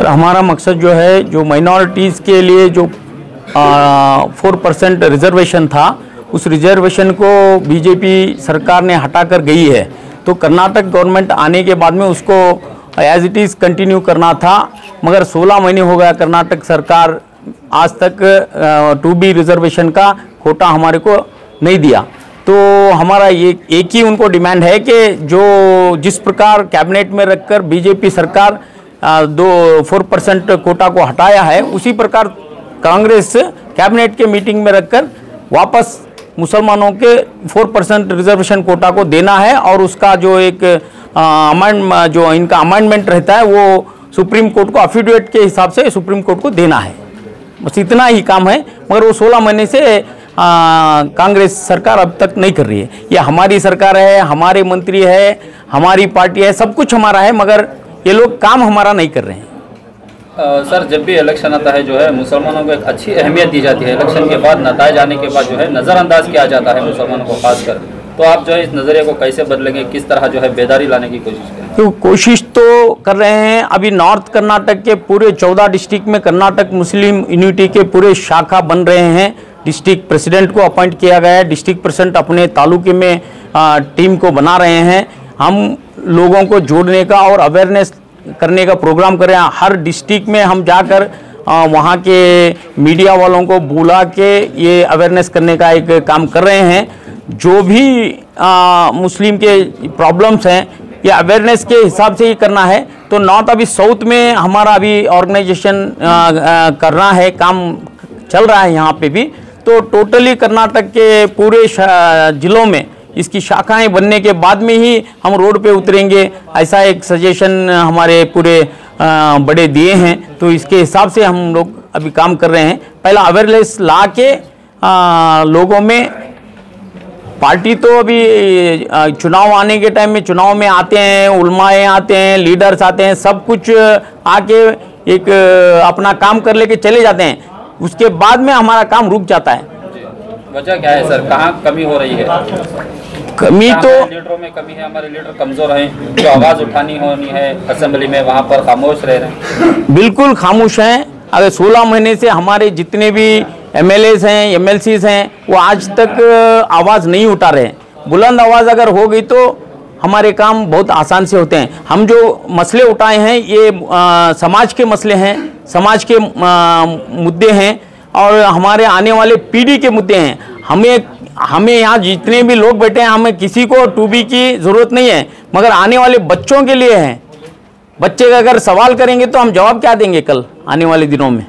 Sir हमारा मकसद जो है, जो माइनॉरिटीज़ के लिए जो 4% रिजर्वेशन था, उस रिजर्वेशन को बीजेपी सरकार ने हटाकर गई है। तो कर्नाटक गवर्नमेंट आने के बाद में उसको एज इट इज़ कंटिन्यू करना था, मगर 16 महीने हो गया कर्नाटक सरकार आज तक 2B रिजर्वेशन का कोटा हमारे को नहीं दिया। तो हमारा ये एक ही उनको डिमांड है कि जो जिस प्रकार कैबिनेट में रखकर बीजेपी सरकार 4% कोटा को हटाया है, उसी प्रकार कांग्रेस कैबिनेट के मीटिंग में रखकर वापस मुसलमानों के 4% रिजर्वेशन कोटा को देना है, और उसका जो एक जो इनका अमेंडमेंट रहता है वो सुप्रीम कोर्ट को एफिडेविट के हिसाब से सुप्रीम कोर्ट को देना है। बस इतना ही काम है, मगर वो 16 महीने से कांग्रेस सरकार अब तक नहीं कर रही है। ये हमारी सरकार है, हमारे मंत्री है, हमारी पार्टी है, सब कुछ हमारा है, मगर ये लोग काम हमारा नहीं कर रहे हैं। सर जब भी इलेक्शन आता है जो है मुसलमानों को एक अच्छी अहमियत दी जाती है, इलेक्शन के बाद नताइज आने के बाद जो है नज़रअंदाज किया जाता है मुसलमानों को खासकर। तो आप जो है इस नज़रिए को कैसे बदलेंगे, किस तरह जो है बेदारी लाने की कोशिश करें? तो कोशिश तो कर रहे हैं। अभी नॉर्थ कर्नाटक के पूरे 14 डिस्ट्रिक्ट में कर्नाटक मुस्लिम यूनिटी के पूरे शाखा बन रहे हैं। डिस्ट्रिक्ट प्रेसिडेंट को अपॉइंट किया गया है, डिस्ट्रिक्ट प्रेसिडेंट अपने तालुके में टीम को बना रहे हैं। हम लोगों को जोड़ने का और अवेयरनेस करने का प्रोग्राम कर रहे हैं। हर डिस्ट्रिक्ट में हम जाकर वहाँ के मीडिया वालों को बुला के ये अवेयरनेस करने का एक काम कर रहे हैं। जो भी मुस्लिम के प्रॉब्लम्स हैं, ये अवेयरनेस के हिसाब से ही करना है। तो नॉर्थ अभी साउथ में हमारा अभी ऑर्गेनाइजेशन करना है, काम चल रहा है यहाँ पे भी। तो टोटली कर्नाटक के पूरे जिलों में इसकी शाखाएं बनने के बाद में ही हम रोड पे उतरेंगे, ऐसा एक सजेशन हमारे पूरे बड़े दिए हैं। तो इसके हिसाब से हम लोग अभी काम कर रहे हैं। पहला अवेयरनेस ला के लोगों में, पार्टी तो अभी चुनाव आने के टाइम में चुनाव में आते हैं, उलमाए आते हैं, लीडर्स आते हैं, सब कुछ आके एक अपना काम कर लेके चले जाते हैं। उसके बाद में हमारा काम रुक जाता है। वजह क्या है सर, कहाँ कमी हो रही है? कमी तो लीडरों में कमी है, हमारे लीडर कमजोर हैं, जो आवाज़ उठानी होनी है असेंबली में वहाँ पर खामोश रह रहे हैं। बिल्कुल खामोश हैं। अगर 16 महीने से हमारे जितने भी MLAs हैं, MLCs हैं, वो आज तक आवाज़ नहीं उठा रहे। बुलंद आवाज़ अगर हो गई तो हमारे काम बहुत आसान से होते हैं। हम जो मसले उठाए हैं ये समाज के मसले हैं, समाज के मुद्दे हैं, और हमारे आने वाले पीढ़ी के मुद्दे हैं। हमें यहाँ जितने भी लोग बैठे हैं, हमें किसी को 2B की ज़रूरत नहीं है, मगर आने वाले बच्चों के लिए है। बच्चे का अगर सवाल करेंगे तो हम जवाब क्या देंगे कल आने वाले दिनों में?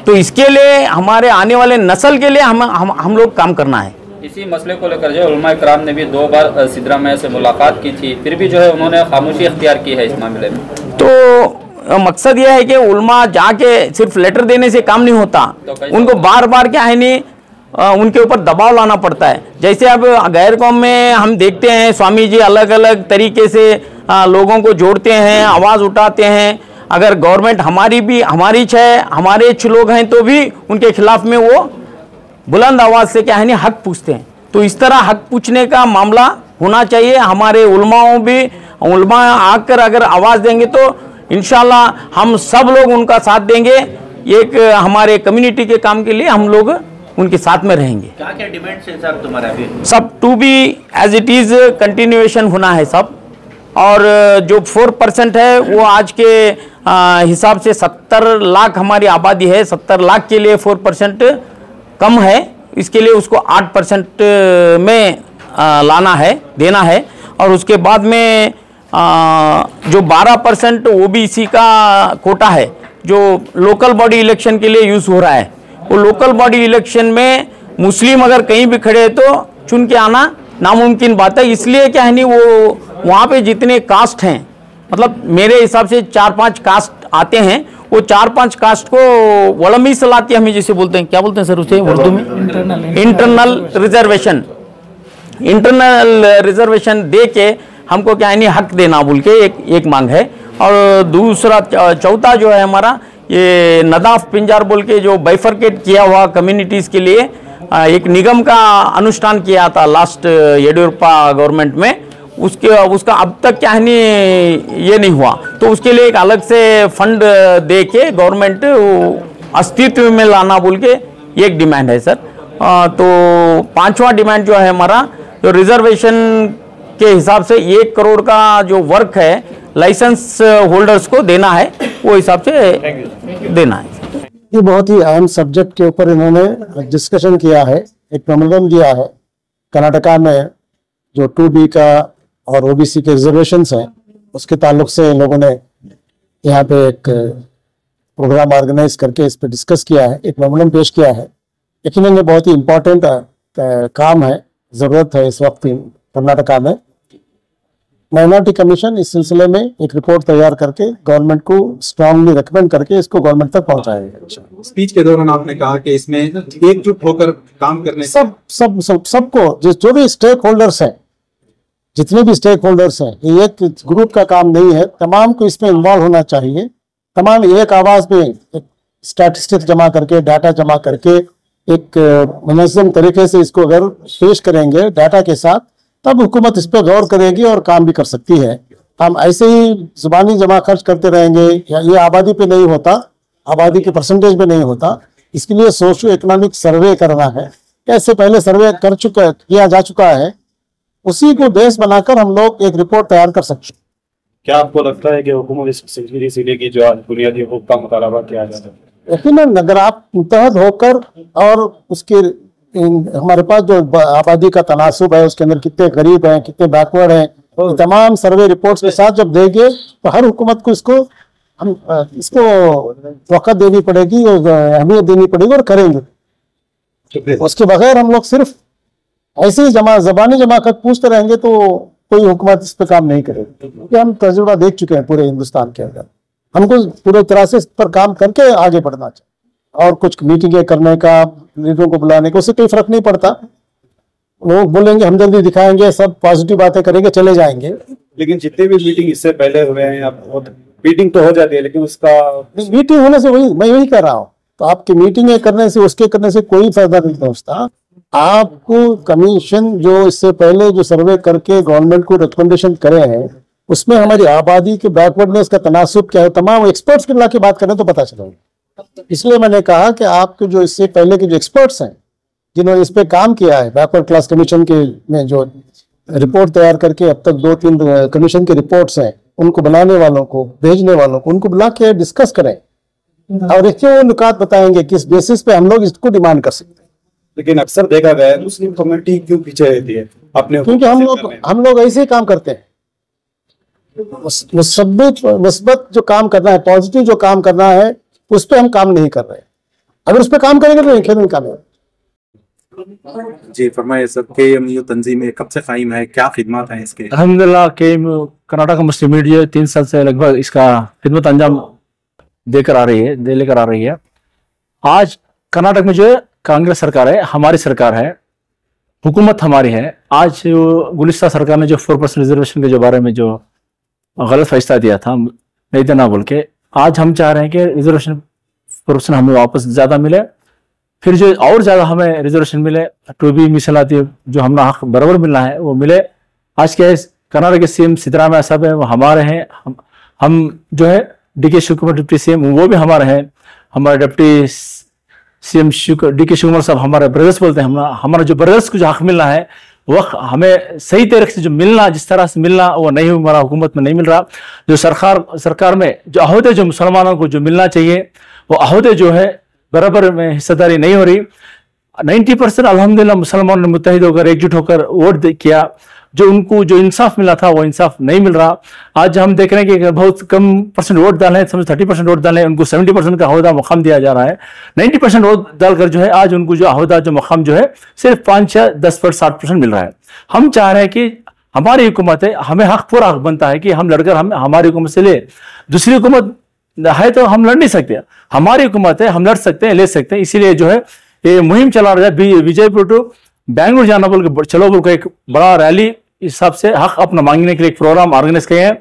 तो इसके लिए हमारे आने वाले नस्ल के लिए हम लोग काम करना है। इसी मसले को लेकर जो उलमा इकराम ने भी 2 बार सिद्धरामैया से मुलाकात की थी, फिर भी जो है उन्होंने खामोशी इख्तियार की है इस मामले में। तो मकसद यह है कि उलमा जाके सिर्फ लेटर देने से काम नहीं होता, तो उनको बार बार क्या है नहीं उनके ऊपर दबाव लाना पड़ता है। जैसे अब गैर कौम में हम देखते हैं स्वामी जी अलग अलग तरीके से लोगों को जोड़ते हैं, आवाज़ उठाते हैं। अगर गवर्नमेंट हमारी हमारे लोग हैं तो भी उनके खिलाफ में वो बुलंद आवाज़ से क्या है नहीं हक पूछते हैं। तो इस तरह हक पूछने का मामला होना चाहिए। हमारे उलमा आकर अगर आवाज़ देंगे तो इंशाल्लाह हम सब लोग उनका साथ देंगे। एक हमारे कम्युनिटी के काम के लिए हम लोग उनके साथ में रहेंगे। क्या क्या डिमांड्स हैं सर तुम्हारे अभी? सब 2B as it is continuation होना है सब। और जो 4% है वो आज के हिसाब से 70 लाख हमारी आबादी है, 70 लाख के लिए 4% कम है। इसके लिए उसको 8% में लाना है, देना है। और उसके बाद में जो 12% OBC का कोटा है जो लोकल बॉडी इलेक्शन के लिए यूज़ हो रहा है, वो लोकल बॉडी इलेक्शन में मुस्लिम अगर कहीं भी खड़े तो चुन के आना नामुमकिन बात है। इसलिए क्या है नहीं वो वहाँ पे जितने कास्ट हैं, मतलब मेरे हिसाब से 4-5 कास्ट आते हैं, वो 4-5 कास्ट को वलमी सलाती हमें जैसे बोलते हैं, क्या बोलते हैं सर उसे उर्दू में? इंटरनल रिजर्वेशन दे के हमको क्या है नहीं हक देना बोल के एक मांग है। और दूसरा चौथा जो है हमारा ये नदाफ पिंजार बोल के जो बाइफरकेट किया हुआ कम्युनिटीज़ के लिए एक निगम का अनुष्ठान किया था लास्ट येडियुरप्पा गवर्नमेंट में, उसका अब तक क्या है नहीं ये नहीं हुआ, तो उसके लिए एक अलग से फंड दे के गवर्नमेंट अस्तित्व में लाना बोल के ये एक डिमांड है सर। तो पांचवा डिमांड जो है हमारा, जो रिजर्वेशन के हिसाब से 1 करोड़ का जो वर्क है लाइसेंस होल्डर्स को देना है, वो हिसाब से देना है। ये बहुत ही अहम सब्जेक्ट के ऊपर इन्होंने डिस्कशन किया है, एक मेमोरेंडम दिया है। कर्नाटका में जो 2B का और OBC के रिजर्वेशंस हैं उसके ताल्लुक से इन लोगों ने यहाँ पे एक प्रोग्राम ऑर्गेनाइज करके इस पे डिस्कस किया है, एक मेमोरेंडम पेश किया है। लेकिन ये बहुत ही इम्पोर्टेंट काम है, ज़रूरत है इस वक्त कर्नाटका में। माइनॉरिटी कमीशन इस सिलसिले में एक रिपोर्ट तैयार करके गवर्नमेंट को स्ट्रांगली रिकमेंड करके इसको गवर्नमेंट तक पहुंचाएगा। स्पीच के दौरान आपने कहा कि इसमें एकजुट होकर काम करने सबको जो भी स्टेक होल्डर्स हैं, जितने भी स्टेक होल्डर्स हैं, ये एक ग्रुप का काम नहीं है, तमाम को इसमें इन्वॉल्व होना चाहिए। तमाम एक आवाज में एक स्टैटिस्टिक्स जमा करके, डाटा जमा करके एक मुनज़्ज़म तरीके से इसको अगर पेश करेंगे डाटा के साथ, तब हुकूमत इस पर गौर करेगी और काम भी कर सकती है। हम ऐसे ही जुबानी जमा खर्च करते रहेंगे, ये आबादी पे नहीं होता, आबादी के परसेंटेज पे नहीं होता। इसके लिए सोशो इकोनॉमिक सर्वे करना है। ऐसे पहले सर्वे किया जा चुका है, उसी को बेस बनाकर हम लोग एक रिपोर्ट तैयार कर सकते हैं। क्या आपको लगता है कि हुकूमत इस सिलसिले की जो बुनियादी हुकूक का मुतालबा किया जा सकता है? यकीनन अगर आप मुतहद होकर और उसके हमारे पास जो आबादी का तनासुब है, उसके अंदर कितने गरीब हैं, कितने बैकवर्ड हैं, तो तमाम सर्वे रिपोर्ट्स के साथ जब देंगे तो हर हुकूमत को इसको वक़्त देनी पड़ेगी और अहमियत देनी पड़ेगी और करेंगे। उसके बगैर हम लोग सिर्फ ऐसे ही ज़बानी जमा कर पूछते रहेंगे तो कोई हुकूमत इस पर काम नहीं करेगी, क्योंकि हम तजुर्बा देख चुके हैं पूरे हिंदुस्तान के अंदर। हमको पूरे तरह से इस पर काम करके आगे बढ़ना चाहिए, और कुछ मीटिंगें करने का, लीडरों को बुलाने का, उससे कोई फर्क नहीं पड़ता। लोग बोलेंगे हमदर्दी दिखाएंगे, सब पॉजिटिव बातें करेंगे, चले जाएंगे। लेकिन जितने भी मीटिंग इससे पहले हुए हैं, आप मीटिंग तो हो जाती है, लेकिन उसका मीटिंग होने से मैं वही कह रहा हूँ, तो आपकी मीटिंगें करने से, उसके करने से कोई फायदा नहीं पहुंचता। आपको कमीशन जो इससे पहले जो सर्वे करके गवर्नमेंट को रिकमेंडेशन करे हैं, उसमें हमारी आबादी के बैकवर्डनेस का तनासुब क्या है, तमाम एक्सपर्ट्स के के बात करें तो पता चलेगा। इसलिए मैंने कहा कि आपके जो इससे पहले के जो एक्सपर्ट्स हैं जिन्होंने इस पे काम किया है, बैकवर्ड क्लास कमीशन के में जो रिपोर्ट तैयार करके अब तक 2-3 कमीशन के रिपोर्ट्स हैं, उनको बनाने वालों को, भेजने वालों को, उनको बुला के डिस्कस करें और इसके वो नुकात बताएंगे किस बेसिस पे हम लोग इसको डिमांड कर सकते हैं। लेकिन अक्सर देखा गया है मुस्लिम कम्युनिटी क्यों पीछे रहती है अपने, क्योंकि हम लोग ऐसे ही काम करते हैं। मुस्बत जो काम करना है, पॉजिटिव जो काम करना है, उस पर हम काम नहीं कर रहे। अगर उस पर काम करेंगे तो खेल काम है। जी फरमाइए सर, केएम जो तंजीम है कब से कायम है, क्या खिदमत है इसके? अल्हम्दुलिल्लाह केएम कर्नाटक मुस्लिम मीडिया 3 साल से लगभग इसका खिदमत अंजाम लेकर आ रही है। आज कर्नाटक में जो है कांग्रेस सरकार है, हमारी सरकार है, हुकूमत हमारी है। आज गुलिस्ता सरकार ने जो 4% रिजर्वेशन के जो बारे में जो गलत फैसला दिया था, नहीं देना बोल के, आज हम चाह रहे हैं कि रिजर्वेशन 4% हमें वापस ज़्यादा मिले, फिर जो और ज़्यादा हमें रिजर्वेशन मिले, 2B मिसलाती जो हमें हक बराबर मिलना है वो मिले। आज के कर्नाटक के CM सिद्धरामैया साहब है, वो हमारे हैं। हम जो है DK शिवकुमार डिप्टी CM वो भी हमारे हैं। हमारे डिप्टी CM DK शिवकुमार साहब हमारे ब्रदर्स बोलते हैं। हमारा जो ब्रदर्स को जो हक मिलना है वो हमें सही तरीके से जो मिलना, जिस तरह से मिलना वो नहीं, हमारा हुकूमत में नहीं मिल रहा। जो सरकार में जो अहदे जो मुसलमानों को जो मिलना चाहिए वो अहदे जो है बराबर में हिस्सेदारी नहीं हो रही। 90% अल्हम्दुलिल्लाह मुसलमानों ने मुत्तहिद होकर एकजुट होकर वोट किया, जो उनको जो इंसाफ मिला था वो इंसाफ नहीं मिल रहा। आज हम देख रहे हैं कि बहुत कम % वोट डाले हैं, समझ 30% वोट डाले, उनको 70% का अहदा मुकाम दिया जा रहा है। 90% वोट डालकर जो है आज उनको जो अहदा जो मुकाम जो है सिर्फ 5 या 10% 60% मिल रहा है। हम चाह रहे हैं कि हमारी हुकूमत है, हमें हक पूरा हक बनता है कि हम लड़कर हमारी हुकूमत से ले। दूसरी हुकूमत है तो हम लड़ नहीं सकते, हमारी हुकूमत है, हम लड़ सकते हैं, ले सकते हैं। इसीलिए जो है ये मुहिम चला रहा है, विजयपुर टू बेंगलुरु जाना बोल के चलो बोल के एक बड़ा रैली इस हिसाब से हक अपना मांगने के लिए एक प्रोग्राम ऑर्गेनाइज किए हैं।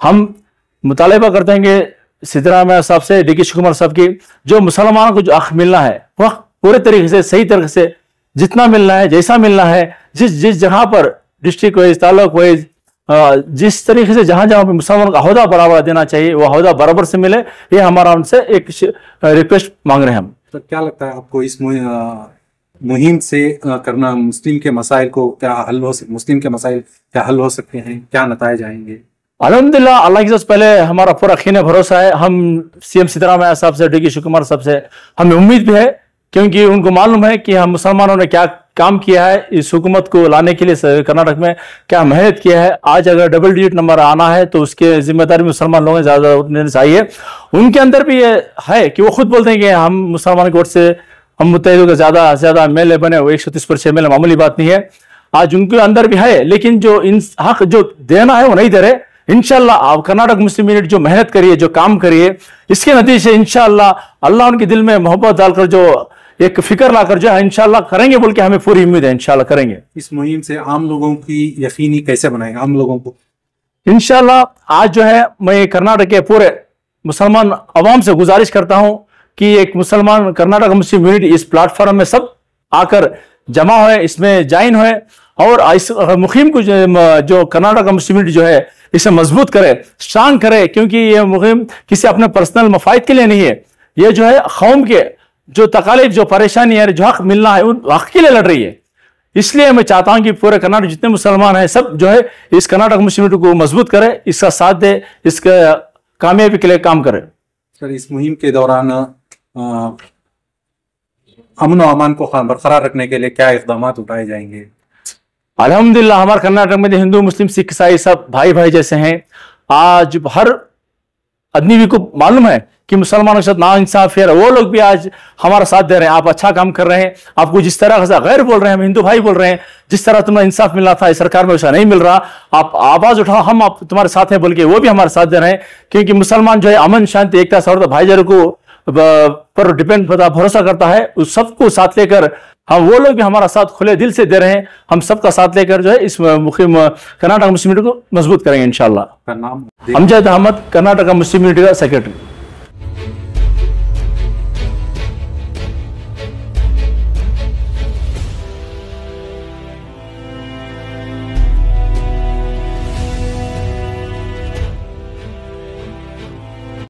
हम मुतालबा करते हैं कि सिद्धरामैया साहब से, DK शिवकुमार साहब की जो मुसलमानों को जो हक मिलना है वह पूरे तरीके से, सही तरीके से जितना मिलना है, जैसा मिलना है, जिस जगह पर डिस्ट्रिक्ट वाइज, तालुक वाइज, जिस तरीके से जहां जहां पे मुसलमानों का अहदा बराबर देना चाहिए वो अहदा बराबर से मिले, ये हमारा उनसे एक रिक्वेस्ट मांग रहे हैं हम। तो क्या लगता है आपको इस मुहिम से करना मुस्लिम के मसाइल को क्या हल हो, मुस्लिम के मसाइल क्या हल हो सकते हैं, क्या नतायज आएंगे? अल्हम्दुलिल्लाह अल्लाह की तरफ पहले हमारा पूरा खीने भरोसा है। हम सीएम सिद्धरामैया साहब से, डी के शिव कुमार साहब से हमें उम्मीद भी है, क्योंकि उनको मालूम है कि हम मुसलमानों ने क्या काम किया है, इस हुकूमत को लाने के लिए कर्नाटक में क्या मेहनत किया है। आज अगर डबल डिजिट नंबर आना है तो उसके जिम्मेदारी मुसलमान लोगों ज्यादा उठनी चाहिए। उनके अंदर भी ये है कि वो खुद बोलते हैं कि हम मुसलमान कोर्ट से हम मुत्तहिदों के ज्यादा से ज्यादा एमएलए बने, वो 130 पर 6 एमएलए मामूली बात नहीं है। आज उनके अंदर भी है, लेकिन जो इन हक जो देना है वो नहीं दे रहे। इंशाल्लाह आप कर्नाटक मुस्लिम यूनिट जो मेहनत करिए, जो काम करिए, इसके नतीजे से इंशाल्लाह अल्लाह उनके दिल में मोहब्बत डालकर जो एक फिक्र लाकर जो है इंशाल्लाह करेंगे बोल के हमें पूरी उम्मीद है, इंशाल्लाह करेंगे। इस मुहिम से आम लोगों की यकीनी कैसे बनाएंगे आम लोगों को? इंशाल्लाह आज जो है मैं कर्नाटक के पूरे मुसलमान अवाम से गुजारिश करता हूं कि एक मुसलमान कर्नाटक मुस्लिम यूनिट इस प्लेटफॉर्म में सब आकर जमा हुए, इसमें ज्वाइन हुए और इस मुहिम को जो कर्नाटक मुस्लिम यूनिट जो है इसे मजबूत करे, स्ट्रांग करे, क्योंकि ये मुहिम किसी अपने पर्सनल मफायद के लिए नहीं है। ये जो है कौम के जो तकालीफ, जो परेशानी है, जो हक मिलना है, उन हक के लिए लड़ रही है। इसलिए मैं चाहता हूं कि पूरे कर्नाटक जितने मुसलमान हैं सब जो है इस कर्नाटक मुस्लिम यूनिट को मजबूत करे, इसका साथ दे, इसके कामयाबी के लिए काम करे। सर, इस मुहिम के दौरान अमन और अमान को बरकरार रखने के लिए क्या इकदाम उठाए जाएंगे? अल्हम्दुलिल्लाह हमारे कर्नाटक में हिंदू मुस्लिम सिख ईसाई सब भाई भाई जैसे हैं। आज हर आदमी को मालूम है कि मुसलमानों के साथ नाइंसाफी है, वो लोग भी आज हमारा साथ दे रहे हैं। आप अच्छा काम कर रहे हैं, आपको जिस तरह से गैर बोल रहे हैं, हम हिंदू भाई बोल रहे हैं, जिस तरह तुम्हें इंसाफ मिल रहा था इस सरकार में वैसा नहीं मिल रहा, आप आवाज उठाओ, हम आप तुम्हारे साथ हैं बोल के वो भी हमारे साथ दे रहे हैं। क्योंकि मुसलमान जो है अमन शांति एकता सौहार्द भाईचारे को पर डिपेंड भरोसा करता है, उस सबको साथ लेकर हम वो लोग भी हमारा साथ खुले दिल से दे रहे हैं। हम सबका साथ लेकर जो है इस मुहिम कर्नाटक मुस्लिम यूनिट को मजबूत करेंगे इंशाल्लाह। नाम अमजद अहमद, कर्नाटक मुस्लिम यूनिट का सेक्रेटरी।